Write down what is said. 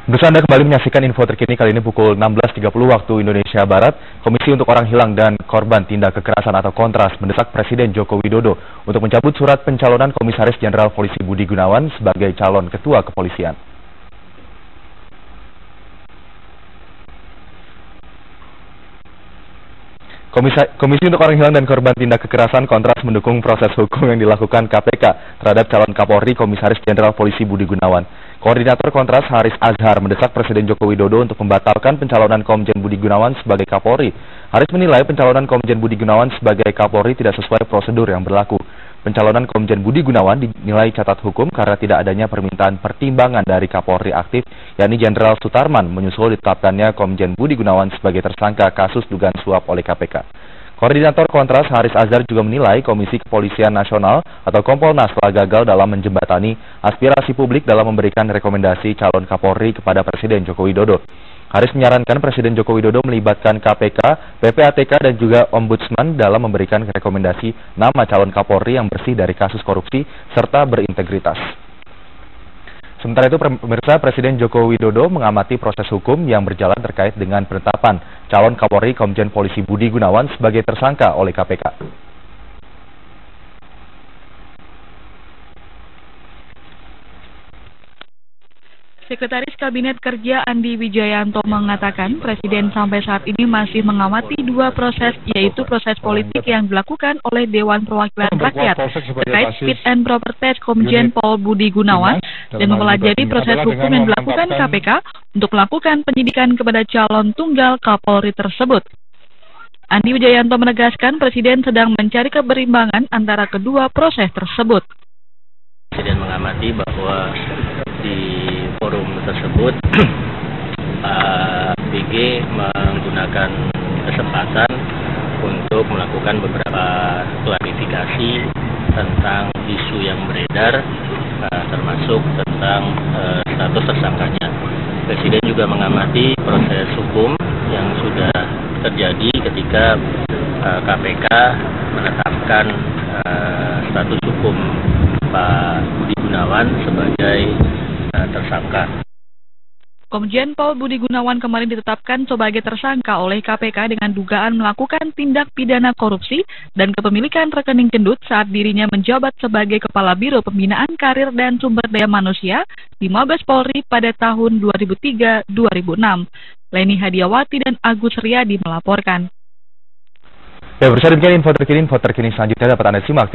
Pemirsa, Anda kembali menyaksikan info terkini kali ini pukul 16.30 waktu Indonesia Barat. Komisi untuk Orang Hilang dan Korban Tindak Kekerasan atau Kontras mendesak Presiden Joko Widodo untuk mencabut surat pencalonan Komisaris Jenderal Polisi Budi Gunawan sebagai calon ketua kepolisian. Komisi untuk Orang Hilang dan Korban Tindak Kekerasan Kontras mendukung proses hukum yang dilakukan KPK terhadap calon Kapolri Komisaris Jenderal Polisi Budi Gunawan. Koordinator Kontras Haris Azhar mendesak Presiden Joko Widodo untuk membatalkan pencalonan Komjen Budi Gunawan sebagai Kapolri. Haris menilai pencalonan Komjen Budi Gunawan sebagai Kapolri tidak sesuai prosedur yang berlaku. Pencalonan Komjen Budi Gunawan dinilai cacat hukum karena tidak adanya permintaan pertimbangan dari Kapolri aktif, yakni Jenderal Sutarman, menyusul ditetapkannya Komjen Budi Gunawan sebagai tersangka kasus dugaan suap oleh KPK. Koordinator Kontras Haris Azhar juga menilai Komisi Kepolisian Nasional atau Kompolnas telah gagal dalam menjembatani aspirasi publik dalam memberikan rekomendasi calon Kapolri kepada Presiden Joko Widodo. Haris menyarankan Presiden Joko Widodo melibatkan KPK, PPATK dan juga Ombudsman dalam memberikan rekomendasi nama calon Kapolri yang bersih dari kasus korupsi serta berintegritas. Sementara itu, pemirsa, Presiden Joko Widodo mengamati proses hukum yang berjalan terkait dengan penetapan calon Kapolri Komjen Polisi Budi Gunawan sebagai tersangka oleh KPK. Sekretaris Kabinet Kerja Andi Wijayanto mengatakan Presiden sampai saat ini masih mengamati dua proses, yaitu proses politik yang dilakukan oleh Dewan Perwakilan Rakyat terkait fit and proper test Komjen Pol Budi Gunawan dan mempelajari proses hukum yang dilakukan KPK untuk melakukan penyidikan kepada calon tunggal Kapolri tersebut. Andi Wijayanto menegaskan Presiden sedang mencari keberimbangan antara kedua proses tersebut. Presiden mengamati bahwa di forum tersebut Pak BG menggunakan kesempatan untuk melakukan beberapa klarifikasi tentang isu yang beredar, termasuk tentang status tersangkanya. Presiden juga mengamati proses hukum yang sudah terjadi ketika KPK menetapkan status hukum Pak Budi Gunawan sebagai tersangka. Komjen Pol Budi Gunawan kemarin ditetapkan sebagai tersangka oleh KPK dengan dugaan melakukan tindak pidana korupsi dan kepemilikan rekening gendut saat dirinya menjabat sebagai Kepala Biro Pembinaan Karir dan Sumber Daya Manusia di Mabes Polri pada tahun 2003-2006. Leni Hadiawati dan Agus Riyadi melaporkan. Ya, bersama demikian info terkini selanjutnya dapat Anda simak.